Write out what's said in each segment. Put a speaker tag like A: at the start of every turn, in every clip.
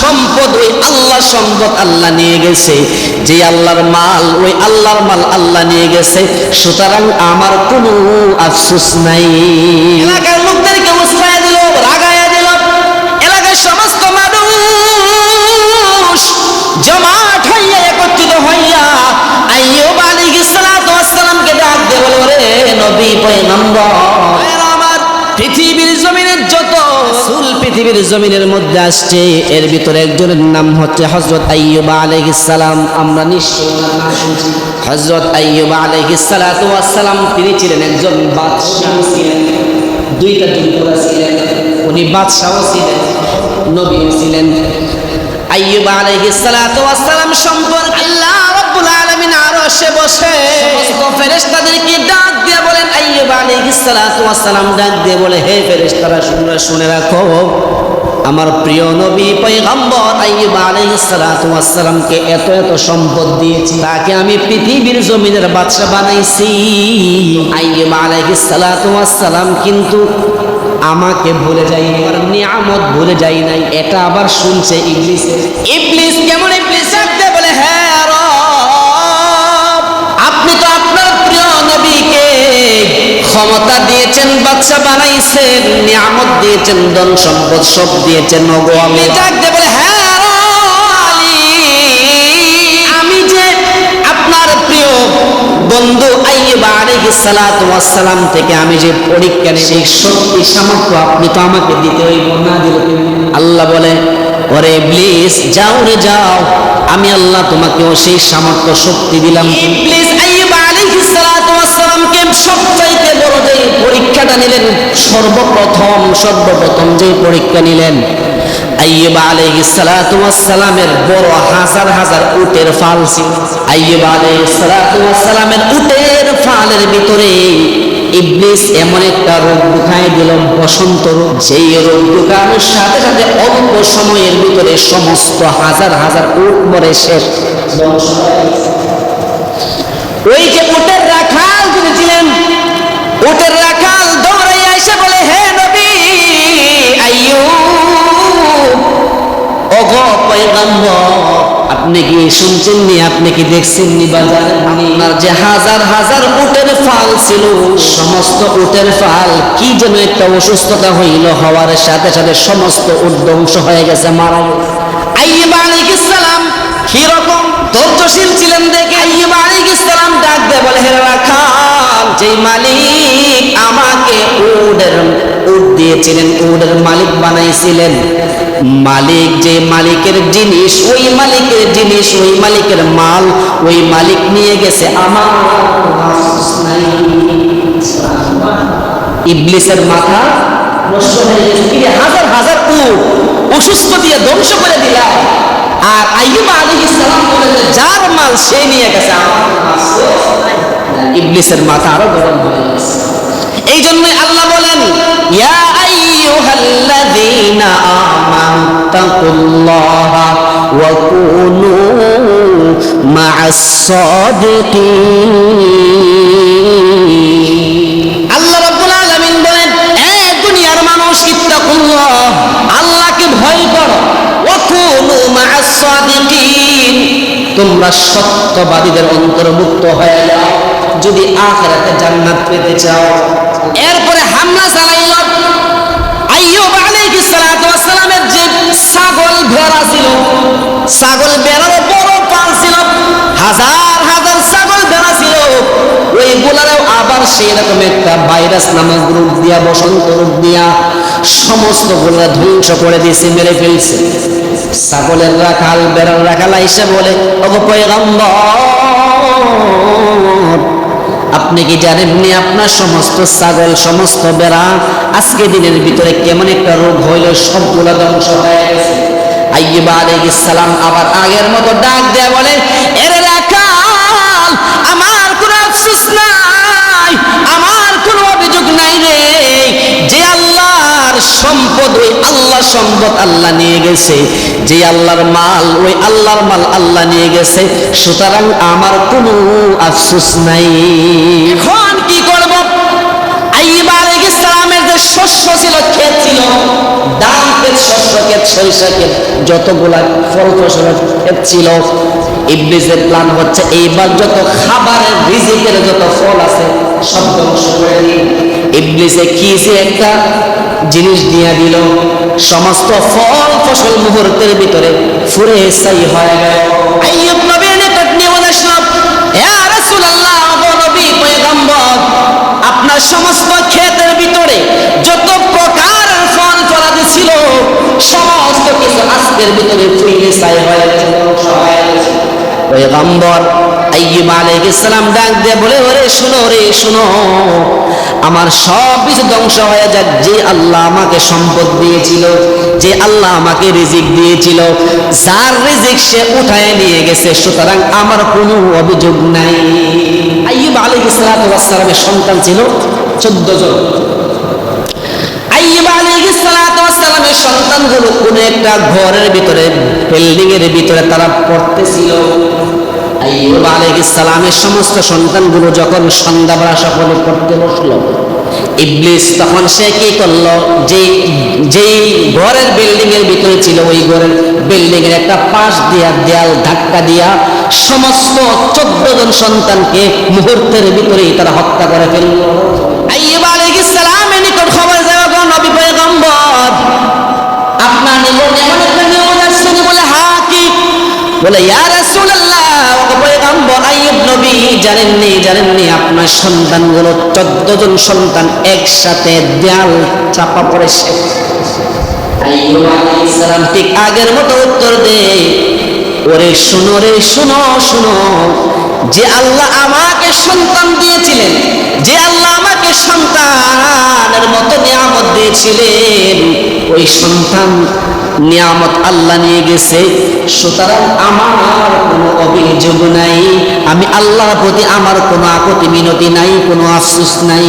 A: সম্পদ ওই আল্লাহ সম্পদ আল্লাহ নিয়ে গেছে, যে আল্লাহর মাল ওই আল্লাহর মাল আল্লাহ নিয়ে গেছে, সুতরাং আমার কোনো আফসোস নাই। এলাকার লোকদেরকে উস্কায়া দিল, রাগায়া দিল। এলাকার সমস্ত মানুষ জমাট হইয়া একত্রিত হইয়া আইয়ুব আলাইহিস সালাতু ওয়াস সালামকে ডাক দিয়ে বলে, ওরে নবী পয়গম্বর, আমার পৃথিবীর জমিনের যত রাসূল পৃথিবীর জমিনের মধ্যে আসছে, এর ভিতরে একজনের নাম হচ্ছে হযরত আইয়ুব আলাইহিস সালাম। আমরা নিশ্চয়ই নাম শুনছি। হযরত আইয়ুব আলাইহিস সালাতু ওয়াস সালাম তিনি ছিলেন একজন বাদশা ছিলেন, দুইটা যুদ্ধ ছিলেন, উনি বাদশাও ছিলেন, নবীও ছিলেন। আইয়ুব আলাইহিস সালাতু ওয়াস সালাম সম্পর্কে আল্লাহ রাব্বুল আলামিন আরশে বসে সমস্ত ফেরেশতাদেরকে ডাক দিয়ে বলেন, আইয়ুব আলাইহিস সালাতু ওয়াস সালাম ডাক দিয়ে বলে, হে ফেরেশতারা শুনে রাখো, আমার প্রিয় নবী পয়গম্বর আইয়ুব আলাইহিস সালাতু ওয়াস সালামকে এত এত সম্পদ দিয়েছি, তাকে আমি পৃথিবীর জমিনের বাদশা বানাইছি। আইয়ুব আলাইহিস সালাতু ওয়াস সালাম কিন্তু আমাকে ভুলে যাই, আমার নিয়ামত ভুলে যাই নাই। এটা আবার শুনছে ইবলিস। ইবলিস কেমন ইবলিস ডাকতে বলে, হ্যাঁ রব, আপনি তো আপনার প্রিয় নবীকে ক্ষমতা দিয়েছেন, বাদশা বানাইছেন, নিয়ামত দিয়েছেন, ধন সম্পদ সব দিয়েছেন। ওগো আমি ডাকতে বলে, হ্যাঁ রব, আমি যে আপনার প্রিয় বন্ধু আইয়ুব আলাইহিস সালাতু ওয়াস সালাম থেকে আমি যে পরীক্ষা নেই, সেই শক্তি সামর্থ্য আপনি তো আমাকে দিতে হইব, না দিলে আল্লাহ বলে, ওরে ইবলিস যাও রে যাও, আমি আল্লাহ তোমাকেও সেই সামর্থ্য শক্তি দিলাম। ইবলিস আইয়ুব আলাইহিস সালাতু ওয়াস সালামকে সবচাইতে বড় যে পরীক্ষাটা নিলেন, সর্বপ্রথম যে পরীক্ষা নিলেন, আইয়ুব আলাইহিস সালাতু ওয়াস সালামের বড় হাজার হাজার উটের ফাল ছিল। আইয়ুব আলাইহিস সালাতু ওয়াস সালামের উটের ফালের ভিতরে ইবলিস এমন একটা রোগ ঢুকাই দিল, বসন্ত রোগ। যেই রোগ ঢুকানোর সাথে সাথে অল্প সময়ের ভিতরে সমস্ত হাজার হাজার উট মরে শেষ। ওই যে উটের রাখাল যিনি ছিলেন, উটের রাখাল দৌড়াইয়া এসে বলে, হে নবী আইয়ুব, ওগো পয়গম্বর, আপনি কি শুনছেন নি, আপনি কি দেখছেন নি বাজারে আপনার যে হাজার হাজার উটের ফাল ছিল, সমস্ত উটের ফাল কি যেন একটা অসুস্থতা হইল, হওয়ার সাথে সাথে সমস্ত উট ধ্বংস হয়ে গেছে, মারা গেছে। আইয়ুব আলাইহিস সালাম কিরকম ধৈর্যশীল ছিলেন দেখে আইয়ুব আলাইহিস সালাম ডাক দিয়ে বলে, হে রাখাল, যেই মালিক আমাকে উট দিয়েছিলেন, উটের মালিক বানাইছিলেন, মালিক যে মালিকের জিনিস, ওই মালিকের জিনিস, ওই মালিকের মাল, ওই মালিক নিয়ে গেছে, আমার ইবলিসের মাথা নষ্ট হয়ে গেছে। হাজার হাজার উট অসুস্থ দিয়ে ধ্বংস করে দিলাম, আর আইয়ুব আলাইহিস সালাম বলেন, যার মাল সে নিয়ে গেছে, ইবলিসের মাথা আরো গরম হয়ে গেছে। এই জন্যই আল্লাহ বলেন, ইয়া আইয়ুহাল্লাযীনা আমানু তাকুল্লাহা ওয়া কুনু মা'আস সাদিকিন। আল্লাহ রাব্বুল আলামিন বলেন, হে দুনিয়ার মানুষ, ইত্তাকুল্লাহ, আল্লাহকে ভয় করো, ওয়া কুনু মা'আস সাদিকিন, তোমরা সত্যবাদীদের অন্তর্ভুক্ত হয়ে যাও যদি আখিরাতে জান্নাত পেতে চাও। এরপরে হামলা চালাইল। আইয়ুব আলাইহিস সালাতু ওয়াস সালামের যে ছাগল ভেড়া ছিল, ছাগল ভেড়ার বড় পাল ছিল, হাজার হাজার ছাগল ভেড়া ছিল, ওইগুলারও আবার সেই রকম একটা ভাইরাস নামক রোগ দিয়া, বসন্ত রোগ দিয়া সমস্ত গুলা ধ্বংস করে দিয়েছে, মেরে ফেলছে। ছাগলের রাখাল, ভেড়ার রাখাল আইসা বলে, ওগো পয়গম্বর, আপনি কি জানেননি আপনার সমস্ত ছাগল, সমস্ত বেড়া আজকে দিনের ভিতরে কেমন একটা রোগ হইল, সবগুলা ধ্বংস হয়ে গেছে। আইয়ুব আলাইহিস সালাম আবার আগের মতো ডাক দেয়া বলে, এর রাখাল, আমার কোনো আফসোস নাই, আমার কোনো অভিযোগ নাই রে, যে আল্লাহর সম্পদ ওই আল্লাহ সম্পদ আল্লাহ নিয়ে গেছে, যে আল্লাহর মাল ওই আল্লাহর মাল আল্লাহ নিয়ে গেছে, সুতরাং আমার কোনো আফসোস নাই। এখন কি করব? আইয়ুব আলাইহিস সালামের যে শস্য ছিল, ক্ষেত ছিল, ধান ক্ষেত, শস্য ক্ষেত, সরিষা ক্ষেত, যতগুলা ফল ফসলের ক্ষেত ছিল, ইবলিসের প্ল্যান হচ্ছে এইবার যত খাবারের রিজিকের যত ফল আছে সব ধ্বংস করে দিই। ইবলিসে কিসে একটা জিনিস দিয়ে দিল, সমস্ত ফল ফসল মুহূর্তের ভিতরে ফুরে ছাই হয়ে গেল। আইয়ুব নবীর নিকট নিয়ে আসলো, ইয়া রাসূলুল্লাহ, ও নবী পয়গম্বর, আপনার সমস্ত ক্ষেতের ভিতরে যত প্রকার ফল ফলাদি ছিল সমস্ত কিছু আজকের ভিতরে ফুরে ছাই হয়ে গেছে, ধ্বংস হয়ে গেছে। পয়গম্বর আইয়ুব আলাইহিস সালাম ডাক দিয়ে বলে, ওরে শুনো রে শুনো, আমার সব কিছু ধ্বংস হয়ে যাক, যে আল্লাহ আমাকে সম্পদ দিয়েছিল, যে আল্লাহ আমাকে রিজিক দিয়েছিল, যার রিজিক সে উঠায় নিয়ে গেছে, সুতরাং আমার কোনো অভিযোগ নাই। আইয়ুব আলাইহিস সালামের সন্তান ছিল 14 জন। আইয়ুব আলাইহিস সালামের সন্তানগুলো কোন একটা ঘরের ভিতরে, বিল্ডিং এর ভিতরে তারা পড়তেছিল। আইয়ুব আলাইহিস সালামের সমস্ত সন্তানগুলো যখন সন্ধ্যাবেলা সকলে পড়তে বসলো, ইবলিস তখন সে কি করলো, যেই ঘরের বিল্ডিং এর ভিতরে ছিল ওই ঘরের বিল্ডিং এর একটা পাশ দিয়া দেয়াল ধাক্কা দিয়া সমস্ত 14 জন সন্তানকে মুহূর্তের ভিতরেই তারা হত্যা করে ফেললো। আইয়ুব আলাইহিস সালামের নিকট খবর যায়, গো নবী পয়গম্বর, আপনার নিকট এমন একটা নিয়ম আসছে? বলে হ্যাঁ, কি? বলে ইয়া রাসূলুল্লাহ, ও পয়গম্বর, আইয়ুব নবী জানেননি আপনার সন্তানগুলো 14 জন সন্তান একসাথে দেয়াল চাপা পড়েছে। আইয়ুব আলাইহিস সালাম ঠিক আগের মতো উত্তর দেয়, ওরে শুনো রে শুনো শুনো, যে আল্লাহ আমাকে সন্তান দিয়েছিলেন, যে আল্লাহ আমাকে সন্তানের মতো নিয়ামত দিয়েছিলেন, ওই সন্তান নিয়ামত আল্লাহ নিয়ে গেছে, সুতরাং আমার কোনো অভিযোগ নাই, আমি আল্লাহর প্রতি আমার কোনো আপত্তি মিনতি নাই, কোনো আফসোস নাই।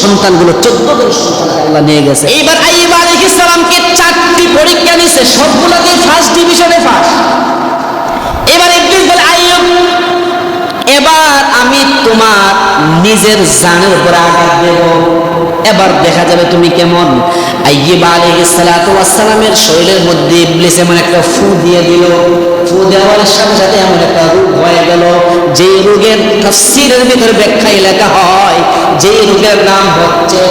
A: সন্তানগুলো 14 জন সন্তান আল্লাহ নিয়ে গেছে। এইবার আইয়ুব আলাইহিস সালামকে 4টি পরীক্ষা নিছে, সবগুলোতে ফার্স্ট ডিভিশনে ফার্স্ট। এবার ইবলিস বলে, আইয়ুব, এবার আমি তোমার নিজের জানের উপর আঘাত দেব, এবার দেখা যাবে তুমি কেমন। আইয়ুব আলাইহিস সালামের শরীরের মধ্যে ইবলিস এমন একটা ফু দিয়ে দিল, ফু দেওয়ার সাথে সাথে এমন একটা রোগ হয়ে গেল, যে রোগের তাফসীরের ভিতরে ব্যাখ্যায় লেখা হয়, যে রোগের নাম হচ্ছে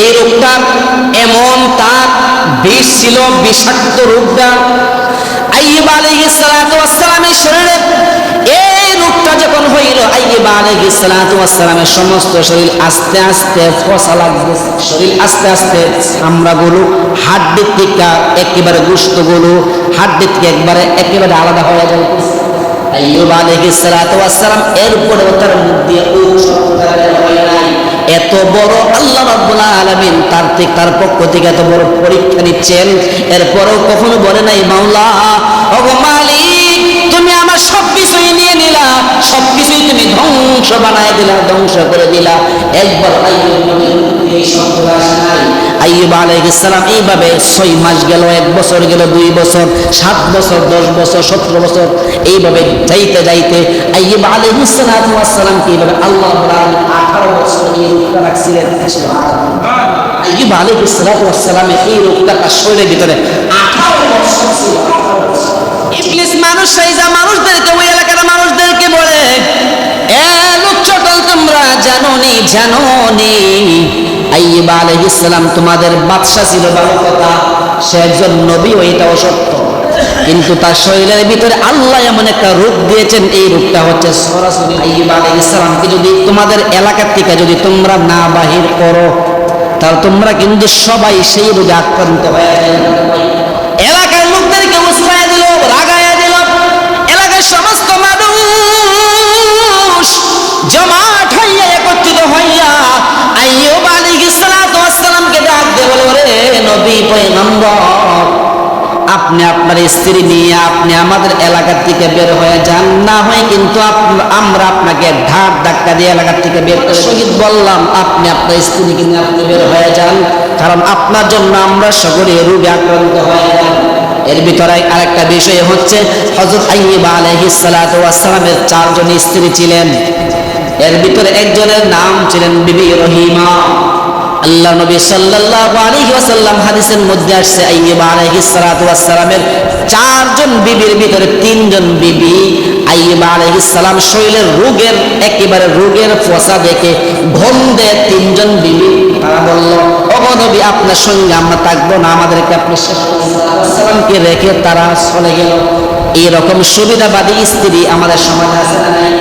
A: এই রোগটা এমন তার বিষ ছিল, বিষাক্ত রোগটা। আইয়ুব আলাইহিস সালামের শরীরে এই রোগটা যখন হইল, আইয়ুব আলাইহিস সালামের সমস্ত শরীর আস্তে আস্তে ফসা লাগবে, শরীর আস্তে আস্তে চামড়াগুলো হাড্ডির থেকে একেবারে গোশতগুলো হাড্ডির থেকে একেবারে আলাদা হয়ে যায়। আইয়ুব আলাইহিস সালাম এরপরে তার মুখ দিয়ে এত বড় আল্লাহ রাব্বুল আলামিন তার পক্ষ থেকে এত বড় পরীক্ষা নিচ্ছেন, এরপরেও কখনো বলে নাই, মাওলা, ওগো মালিক, তুমি আমার সবকিছুই নিয়ে নিলা, সবকিছুই তুমি ধ্বংস বানায় দিলা, ধ্বংস করে দিলা। একবার আইয়ুব আলাইহিস সালাম এইভাবে 6 মাস গেল, 1 বছর গেল, 2 বছর, 7 বছর, 10 বছর, 17 বছর, এইভাবে যাইতে যাইতে আইয়ুব আলাইহিস সালামকে এইভাবে আল্লাহ রাব্বুল আলামিন 18 বছর এই রোগটা রাখছিলেন। আইয়ুব আলাইহিস সালামের এই রোগটা তার শরীরের ভিতরে 18 বছর ছিল। ইবলিস মানুষদেরকে, ওই এলাকার মানুষদেরকে বলে, এ লোক চটল, তোমরা জানোনি আইয়ুব আলাইহিস সালাম তোমাদের বাদশা ছিল, ভালো কথা, সে একজন নবী, ওইটাও সত্য, কিন্তু তার শরীরের ভিতরে আল্লাহ এমন একটা রোগ দিয়েছেন, এই রোগটা হচ্ছে সরাসরি আইয়ুব আলাইহিস সালামকে যদি তোমাদের এলাকার থেকে যদি তোমরা না বাহির করো, তাহলে তোমরা কিন্তু সবাই সেই রোগে আক্রান্ত হয়ে যাবে। এলাকার লোকদেরকে উস্কায়া দিল, রাগায়া দিল, এলাকার সমস্ত মানুষ জমাট হইয়া একত্রিত হইয়া আইয়ুব আলাইহিস সালামকে ডাক দিয়ে বলে, ওরে নবী পয়গম্বর, আপনি আপনার স্ত্রী নিয়ে আপনি আমাদের এলাকার থেকে বের হয়ে যান, না হয় কিন্তু আমরা আপনাকে ধার ধাক্কা দিয়ে এলাকার থেকে বের করে শহীদ বললাম, আপনি আপনার স্ত্রীকে নিয়ে আপনি বের হয়ে যান, কারণ আপনার জন্য আমরা সকলে রোগে আক্রান্ত হয়ে যান। এর ভিতরে আরেকটা বিষয় হচ্ছে, হযরত আইয়ুব আলাইহিস সালামের 4 জন স্ত্রী ছিলেন। এর ভিতরে একজনের নাম ছিলেন বিবি রহিমা। আল্লাহ নবী সাল্লাল্লাহু আলাইহি ওয়াসাল্লাম হাদিসের মধ্যে আসছে আইয়ুব আলাইহিস সালাতু ওয়াস সালামের চারজন বিবির ভিতরে তিনজন বিবি আইয়ুব আলাইহিস সালাম শরীরের রোগের একেবারে রোগের ফসা দেখে গন্ধে তিনজন বিবি তারা বলল, ওগো নবী আপনার সঙ্গে আমরা থাকবো না, আমাদেরকে আপনি শেষ সালামকে রেখে তারা চলে গেল। এরকম সুবিধাবাদী স্ত্রী আমাদের সমাজে আছে না নাই?